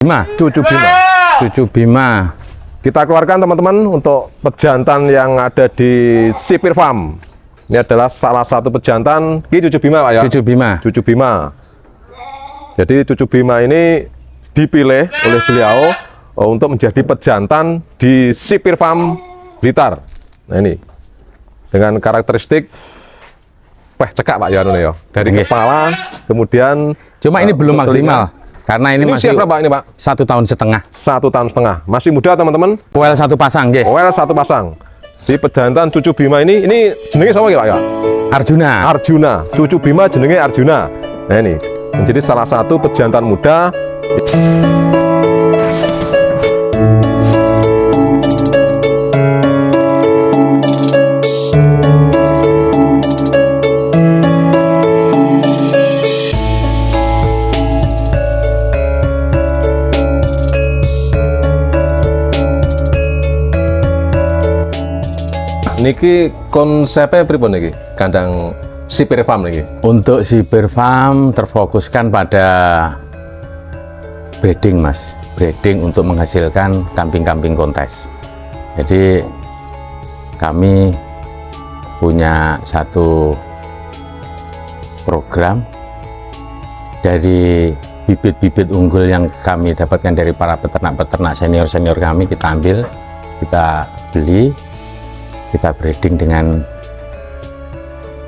Bima. Cucu Bima. Cucu Bima. Kita keluarkan teman-teman untuk pejantan yang ada di Sipir Farm. Ini adalah salah satu pejantan Ki Cucu Bima, Pak ya. Cucu Bima. Cucu Bima. Jadi Cucu Bima ini dipilih oleh beliau untuk menjadi pejantan di Sipir Farm Blitar. Nah ini dengan karakteristik cekak Pak ya, dari kepala, kemudian cuma ini belum maksimal karena ini masih berapa ini Pak? 1,5 tahun. 1,5 tahun, masih muda teman-teman. Well satu pasang, nggih. Well satu pasang. Di pejantan Cucu Bima ini jenenge sama Pak ya? Arjuna. Arjuna. Cucu Bima jenenge Arjuna. Nah ini menjadi salah satu pejantan muda. Niki konsepnya pripun niki? Kandang Sipir Farm niki. Untuk Sipir Farm terfokuskan pada breeding, Mas. Breeding untuk menghasilkan kambing-kambing kontes. Jadi kami punya satu program dari bibit-bibit unggul yang kami dapatkan dari para peternak-peternak senior-senior kami, kita ambil, kita beli, kita breeding dengan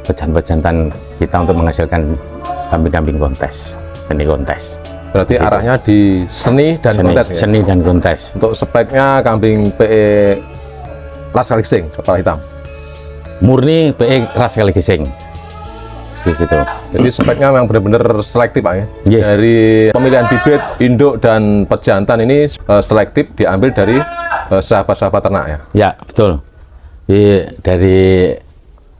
pejantan kita untuk menghasilkan kambing-kambing kontes, seni kontes. Berarti Gitu. arahnya di seni dan kontes ya? Seni dan kontes. Untuk speknya kambing PE Laskar Gising, kepala hitam. Murni PE ras kali gising. Di situ. Jadi speknya memang benar-benar selektif Pak ya? Yeah. Dari pemilihan bibit, induk, dan pejantan ini selektif diambil dari sahabat-sahabat ternak ya? Ya, betul. Dari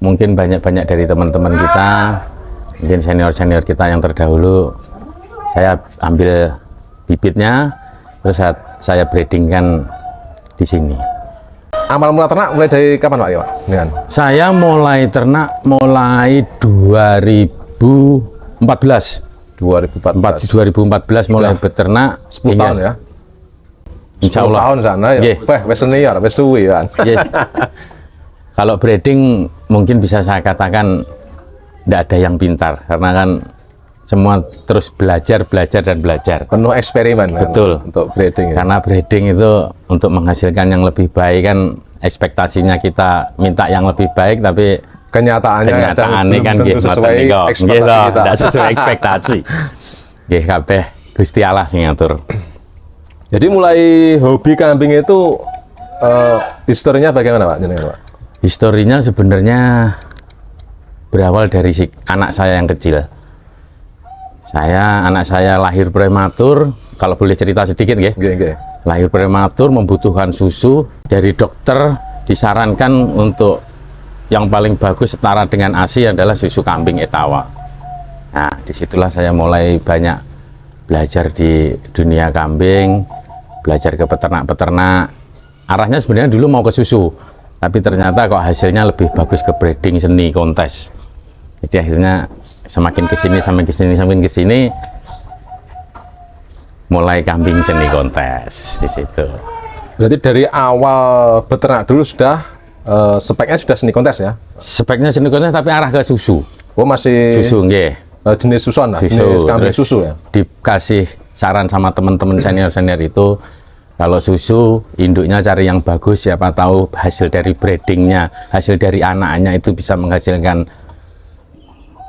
mungkin banyak-banyak dari teman-teman kita, mungkin senior-senior kita yang terdahulu, saya ambil bibitnya, terus saya breedingkan di sini. Amal mula ternak mulai dari kapan Pak ya Pak? Dengan? Saya mulai ternak mulai 2014. 2014 mulai beternak 10 tahun ya? Insya 10 Allah. tahun sana ya? Wes senior, wes suwi kan? Yes. Kalau breeding mungkin bisa saya katakan tidak ada yang pintar karena kan semua terus belajar dan belajar. Penuh eksperimen kan? Betul. Untuk breeding ya? Karena breeding itu untuk menghasilkan yang lebih baik kan ekspektasinya kita minta yang lebih baik tapi kenyataannya kan tentu sesuai ekspektasi kita. Tidak sesuai ekspektasi. Nggih kabeh Gusti Allah yang ngatur. Jadi mulai hobi kambing itu historinya bagaimana Pak? Historinya sebenarnya berawal dari anak saya yang kecil. Anak saya lahir prematur, kalau boleh cerita sedikit nggih. Lahir prematur membutuhkan susu, dari dokter disarankan untuk yang paling bagus setara dengan ASI adalah susu kambing Etawa. Nah, disitulah saya mulai banyak belajar di dunia kambing, belajar ke peternak-peternak. Arahnya sebenarnya dulu mau ke susu, tapi ternyata kok hasilnya lebih bagus ke breeding seni kontes. Jadi akhirnya semakin kesini mulai kambing seni kontes di situ. Berarti dari awal beternak dulu sudah speknya sudah seni kontes ya? Speknya seni kontes tapi arah ke susu. Oh masih susu nggih. Jenis susun lah, jenis kambing susu ya? Dikasih saran sama teman-teman senior-senior itu, kalau susu induknya cari yang bagus, siapa tahu hasil dari breedingnya, hasil dari anaknya itu bisa menghasilkan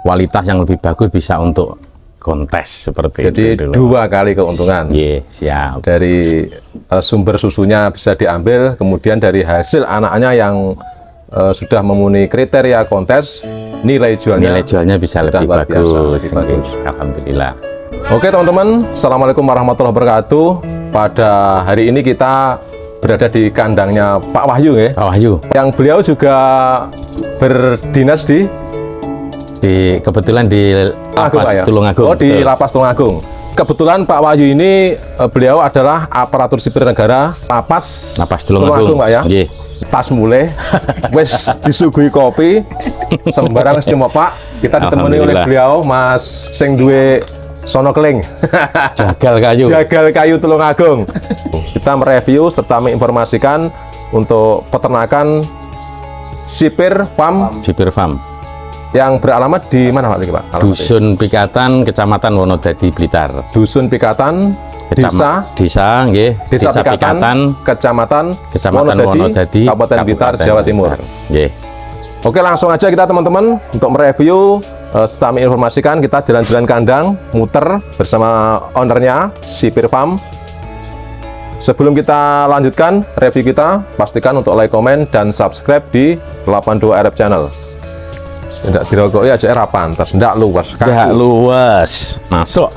kualitas yang lebih bagus, bisa untuk kontes seperti jadi itu. Jadi 2 kali keuntungan. Iya, siap. Dari sumber susunya bisa diambil, kemudian dari hasil anaknya yang sudah memenuhi kriteria kontes, nilai jualnya bisa lebih bagus. Alhamdulillah. Oke teman-teman, assalamualaikum warahmatullahi wabarakatuh. Pada hari ini kita berada di kandangnya Pak Wahyu ya. Pak Wahyu. Yang beliau juga berdinas kebetulan di Lapas Tulungagung. Oh, di Lapas Tulungagung. Kebetulan Pak Wahyu ini beliau adalah aparatur sipil negara Lapas Tulungagung Pak ya. Nggih. Tas mulai wes disuguhi kopi sembarang cuma Pak, kita ditemani oleh beliau Mas sing duwe sono keling. Jagal kayu. Jagal kayu Tulungagung. Kita mereview serta menginformasikan untuk peternakan Sipir Farm Sipir Farm. yang beralamat di mana Pak? Pak? Dusun Pikatan, Kecamatan Wonodadi, Blitar. Dusun Pikatan, Desa nggih. Desa Pikatan, Kecamatan Wonodadi, Kabupaten Blitar, Jawa Timur. Nggih. Oke, langsung aja kita teman-teman untuk mereview serta menginformasikan. Kita jalan-jalan kandang, muter bersama ownernya Sipir Farm. Sebelum kita lanjutkan review kita, pastikan untuk like, komen, dan subscribe di 82 Arab Channel. Tidak dirokok ya, aja pantas, tidak luas. Tidak luas. Masuk.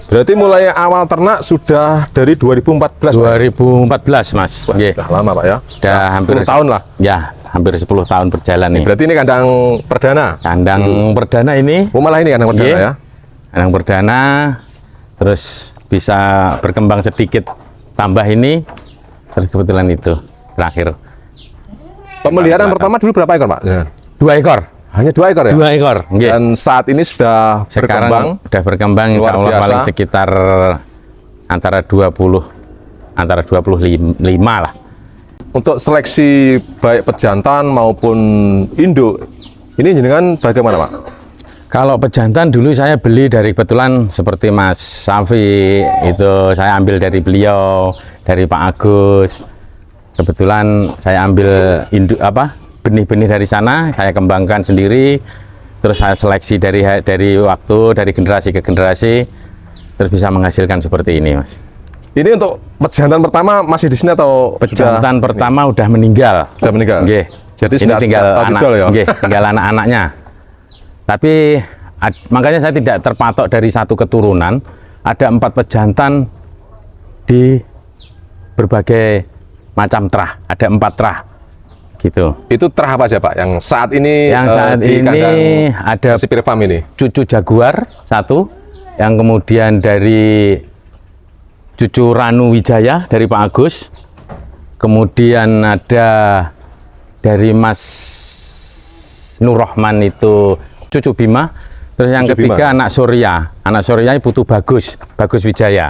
Berarti mulai awal ternak sudah dari 2014. 2014, Mas. Wah, Nggih. sudah lama Pak ya. Udah hampir 10 tahun lah. Ya, hampir 10 tahun berjalan nih. Berarti ini kandang perdana. Kandang perdana ini. Oh, malah ini kandang perdana Nggih. ya. Kandang perdana, terus bisa berkembang sedikit, tambah ini, terus kebetulan itu terakhir. Pemeliharaan pertama dulu berapa ekor Pak? 2 ekor. Hanya 2 ekor ya? 2 ekor. Nggih. Dan saat ini sudah Sekarang berkembang. udah berkembang, Luar insya Allah biasa. paling sekitar antara 25 lah. Untuk seleksi baik pejantan maupun induk, ini jenengan bagaimana Pak? Kalau pejantan dulu saya beli dari, kebetulan seperti Mas Safi, itu saya ambil dari beliau, dari Pak Agus. Kebetulan saya ambil induk benih-benih dari sana, saya kembangkan sendiri, terus saya seleksi dari waktu, dari generasi ke generasi, terus bisa menghasilkan seperti ini, Mas. Ini untuk pejantan pertama masih di sini atau Pejantan pertama udah meninggal. sudah meninggal? Nggih. Jadi Ini sudah tinggal anak, ya? nggih, tinggal anak-anaknya. Tapi makanya saya tidak terpatok dari satu keturunan. Ada 4 pejantan di berbagai macam terah. Ada 4 terah, gitu. Itu terah apa aja Pak? Yang saat ini di kandang ada Sipir Farm ini? cucu Jaguar 1, yang kemudian dari cucu Ranu Wijaya dari Pak Agus, kemudian ada dari Mas Nur Rahman itu cucu Bima, terus yang Cucu ketiga Bima. anak Surya Putu Bagus Wijaya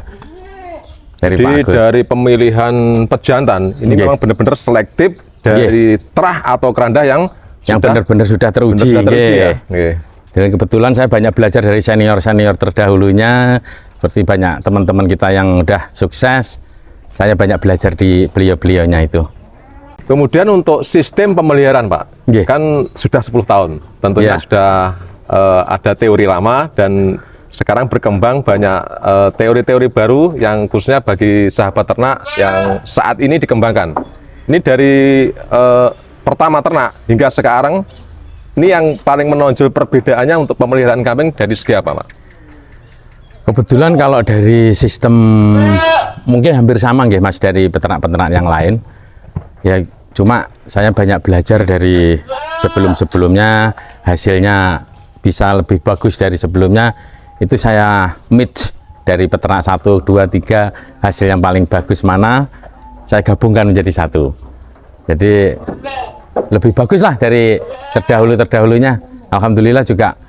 dari Pak Jadi Agus. dari pemilihan pejantan ini Nggih. memang benar-benar selektif dari terah atau keranda yang benar-benar sudah teruji, benar-benar teruji ya. nggih. Nggih. Dan kebetulan saya banyak belajar dari senior-senior terdahulunya, seperti banyak teman-teman kita yang udah sukses. Saya banyak belajar di beliau-beliaunya itu. Kemudian untuk sistem pemeliharaan Pak, Nggih. kan sudah 10 tahun, tentunya Iya. sudah ada teori lama dan sekarang berkembang banyak teori-teori baru yang khususnya bagi sahabat ternak yang saat ini dikembangkan. Ini dari pertama ternak hingga sekarang, ini yang paling menonjol perbedaannya untuk pemeliharaan kambing dari segi apa Pak? Kebetulan kalau dari sistem mungkin hampir sama nggih Mas dari peternak-peternak yang lain. Ya cuma saya banyak belajar dari sebelum-sebelumnya, hasilnya bisa lebih bagus dari sebelumnya. Itu saya match dari peternak 1, 2, 3, hasil yang paling bagus mana, saya gabungkan menjadi satu. Jadi lebih bagus lah dari terdahulunya. Alhamdulillah juga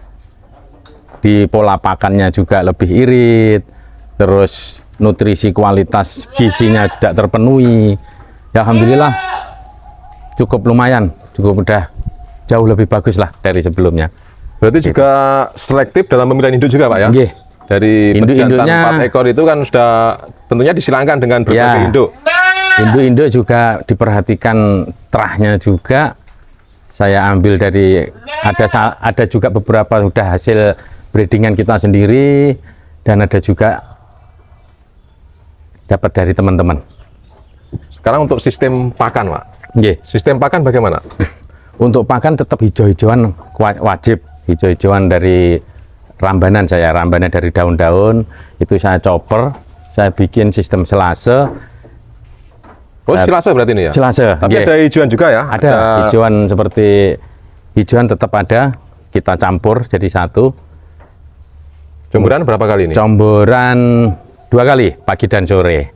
di pola pakannya juga lebih irit, terus nutrisi kualitas gizinya juga terpenuhi. Ya alhamdulillah cukup lumayan, cukup udah jauh lebih bagus lah dari sebelumnya. Berarti juga selektif dalam pemilihan induk juga Pak ya? Nggih. Dari pejantan Induk-induknya 4 ekor itu kan sudah tentunya disilangkan dengan berbagai Ya. induk. Induk-induk juga diperhatikan terahnya juga. Saya ambil dari ada juga beberapa sudah hasil breedingan kita sendiri, dan ada juga dapat dari teman-teman. Sekarang untuk sistem pakan Pak. Nggih. Sistem pakan bagaimana? Untuk pakan tetap hijau-hijauan wajib, hijau-hijauan dari rambanan dari daun-daun itu saya chopper, saya bikin sistem selase. Oh, silase berarti ini ya? Selase, Tapi nggih. ada hijauan juga ya? Ada hijauan, seperti hijauan tetap ada, kita campur jadi satu. Jemburan berapa kali ini? Campuran 2 kali, pagi dan sore.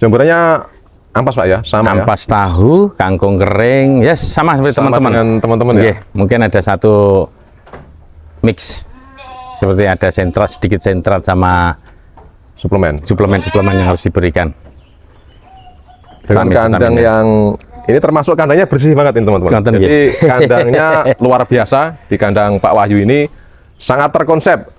Jemburannya ampas Pak ya, sama ya. Ampas tahu, kangkung kering, ya sama seperti Sama teman-teman. dengan teman-teman ya. Nggih, mungkin ada satu mix seperti ada sentral, sedikit sentral sama Suplemen. suplemen-suplemen yang harus diberikan. Dengan kandang yang ini termasuk kandangnya bersih banget ini teman-teman. Konten, Jadi ya. kandangnya luar biasa di kandang Pak Wahyu ini sangat terkonsep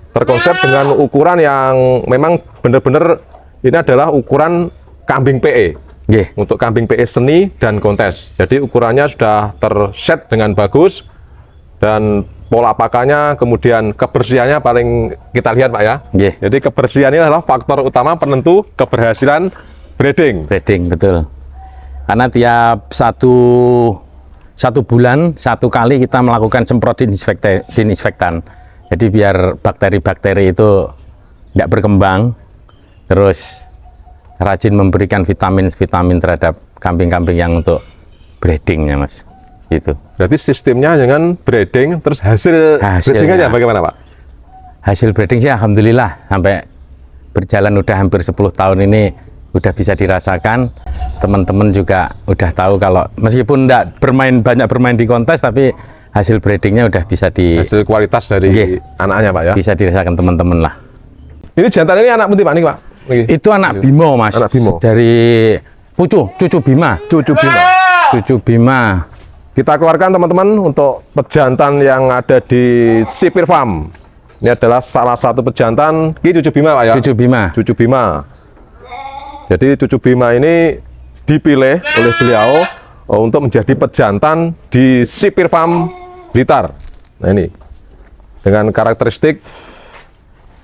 dengan ukuran yang memang benar-benar ini adalah ukuran kambing PE. Nggih. Untuk kambing PE seni dan kontes. Jadi ukurannya sudah terset dengan bagus dan pola pakannya, kemudian kebersihannya paling kita lihat Pak ya. Nggih. Jadi kebersihan ini adalah faktor utama penentu keberhasilan breeding. Breeding, betul. Karena tiap satu bulan satu kali kita melakukan semprot disinfektan. Jadi biar bakteri-bakteri itu tidak berkembang, terus rajin memberikan vitamin-vitamin terhadap kambing-kambing yang untuk breedingnya, Mas. Gitu. Berarti sistemnya dengan breeding, terus Hasilnya. breedingnya bagaimana Pak? Hasil breeding sih alhamdulillah sampai berjalan udah hampir 10 tahun ini udah bisa dirasakan. Teman-teman juga udah tahu kalau meskipun enggak banyak bermain di kontes, tapi hasil breedingnya udah bisa Hasil kualitas dari Nggih. anaknya Pak ya. bisa dirasakan teman-teman lah. Ini jantan ini anak putih Pak nih Pak. Niki. Itu anak Bimo, Mas. Anak Bimo. Dari cucu Bima. Cucu Bima. Cucu Bima. Kita keluarkan teman-teman untuk pejantan yang ada di Sipir Farm. Ini adalah salah satu pejantan ini cucu Bima Pak ya. Cucu Bima. Cucu Bima. Jadi cucu Bima ini dipilih oleh beliau untuk menjadi pejantan di Sipir Farm Blitar. Nah ini dengan karakteristik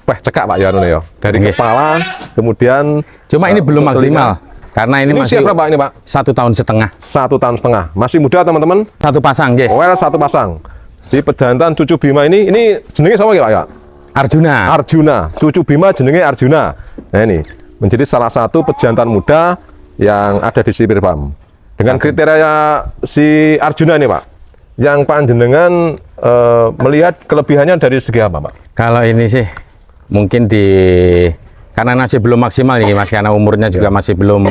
cekak Pak ya, dari Nggih. kepala, kemudian Cuma ini belum untuk maksimal. Karena ini Ini masih usia berapa ini Pak? 1,5 tahun. 1,5 tahun. Masih muda teman-teman. Satu pasang, nggih. Well, satu pasang. Di pejantan cucu Bima ini jenenge sama Pak ya? Arjuna. Arjuna. Cucu Bima jenenge Arjuna. Nah ini menjadi salah satu pejantan muda yang ada di Sipir Farm. Dengan kriteria si Arjuna ini Pak, yang panjenengan melihat kelebihannya dari segi apa Pak? Kalau ini sih mungkin karena masih belum maksimal nih Mas, karena umurnya juga masih belum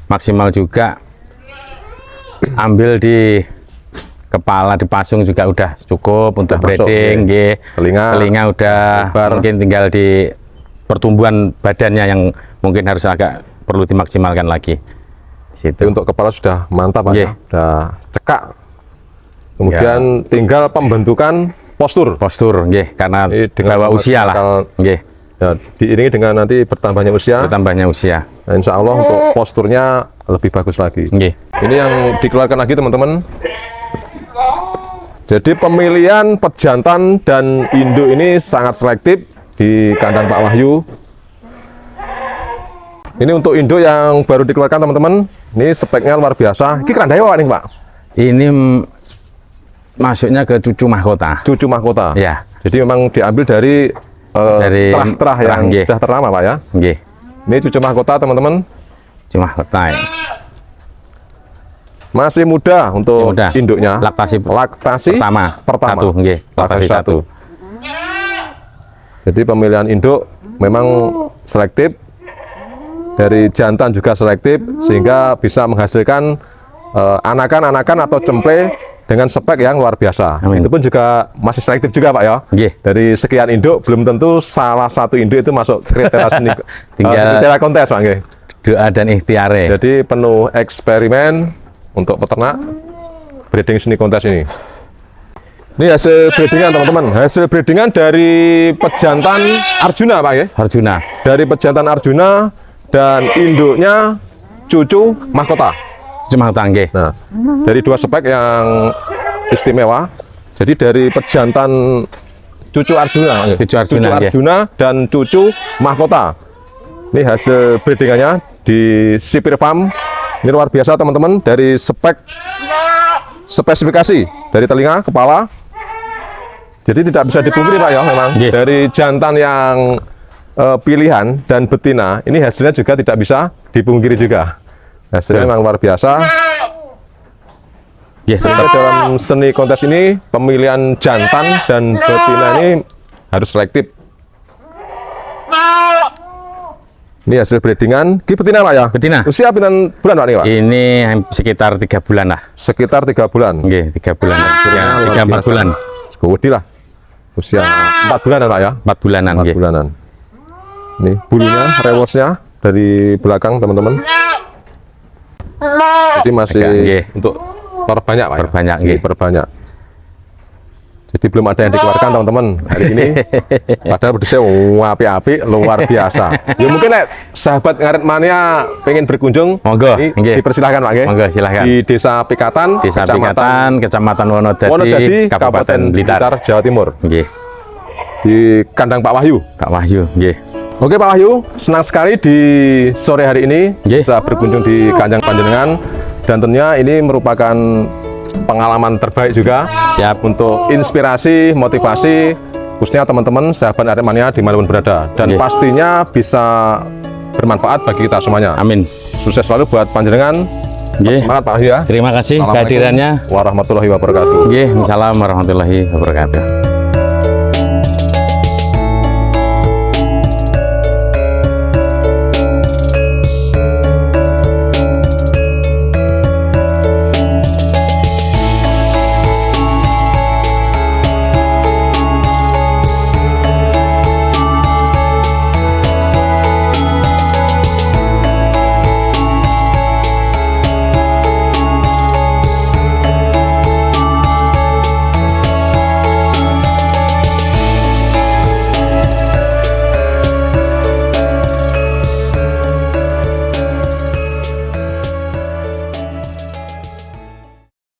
maksimal juga. Ambil di kepala dipasung juga udah cukup untuk Udah masuk, breeding, nggih. Telinga udah lebar. mungkin tinggal di pertumbuhan badannya yang mungkin harus agak perlu dimaksimalkan lagi. Jadi Situ. untuk kepala sudah mantap Pak Nggih. ya, sudah cekak. Kemudian tinggal pembentukan postur. Postur, nggih, karena Ini dengan bawa usia lah, bakal- nggih. Ya, diiringi dengan nanti bertambahnya usia. Bertambahnya usia, Nah, insya Allah untuk posturnya lebih bagus lagi. nggih. Ini yang dikeluarkan lagi teman-teman. Jadi pemilihan pejantan dan induk ini sangat selektif di kandang Pak Wahyu. Ini untuk induk yang baru dikeluarkan teman-teman. Ini speknya luar biasa. Ini kerandanya apa nih Pak? Ini masuknya ke cucu mahkota. Cucu mahkota. Ya, Jadi memang diambil dari Dari terah-terah yang terah, nggih. sudah ternama Pak ya. nggih. Ini cucu mahkota teman-teman. Cucu mahkota. Ya. Masih muda untuk Masih muda. induknya. Laktasi pertama. Satu, nggih. Laktasi satu. Jadi pemilihan induk memang selektif, dari jantan juga selektif, sehingga bisa menghasilkan anakan-anakan atau cemple dengan spek yang luar biasa. Amin. Itu pun juga masih selektif juga Pak ya. Nggih. Dari sekian induk belum tentu salah satu induk itu masuk kriteria seni, Tinggal- kriteria kontes Pak nggih. Doa dan ikhtiare. Jadi penuh eksperimen untuk peternak breeding seni kontes ini. Ini hasil breedingan teman-teman. Hasil breedingan dari pejantan Arjuna Pak ya. Arjuna. Dari pejantan Arjuna dan induknya cucu mahkota. Cucu mahkota, nggih. Nah, dari dua spek yang istimewa. Jadi dari pejantan cucu Arjuna, Cucu Arjuna, nggih. dan cucu mahkota. Ini hasil breedingannya di Sipir Farm. Ini luar biasa teman-teman. Dari spesifikasi dari telinga, kepala. Jadi tidak bisa dipungkiri Pak ya memang. Nggih. Dari jantan yang pilihan dan betina, ini hasilnya juga tidak bisa dipungkiri juga. Hasilnya memang luar biasa. Nggih, Sehingga dalam seni kontes ini pemilihan jantan dan betina ini harus selektif. Ini hasil breedingan, ini betina Pak ya? Betina. Usia pinten bulan Pak nih Pak? Ini sekitar 3 bulan lah. Sekitar 3 bulan. Nggih, 3 bulan. Ya, Luar 3-4 biasa. bulan. Gede lah. Usia 4 bulan Pak ya? 4 bulanan 4 nggih. bulanan. Nih bulunya, rewosnya dari belakang teman-teman. Jadi masih Nggih. untuk perbanyak Pak ya? Perbanyak, nggih. Perbanyak. Jadi belum ada yang dikeluarkan teman-teman hari ini. Padahal bedesnya api-api luar biasa. Ya mungkin sahabat Ngarit Mania pengen berkunjung, Monggo, ini nggih. dipersilahkan Pak nggih. Monggo, silahkan. Di Desa Pikatan, Desa Pikatan, Kecamatan Wonodadi, Kabupaten Blitar, Jawa Timur. Nggih. Di kandang Pak Wahyu. Pak Wahyu, nggih. Oke Pak Wahyu, senang sekali di sore hari ini Nggih. bisa berkunjung di kandang panjenengan, dan tentunya ini merupakan pengalaman terbaik juga. Siap. Untuk inspirasi, motivasi khususnya teman-teman sahabat Ngarit Mania dimanapun berada, dan Nggih. pastinya bisa bermanfaat bagi kita semuanya. Amin. Sukses selalu buat panjenengan. Nggih. Semangat Pak Wahyu ya. Terima kasih Assalamualaikum kehadirannya. warahmatullahi wabarakatuh. Nggih, Assalamualaikum warahmatullahi wabarakatuh.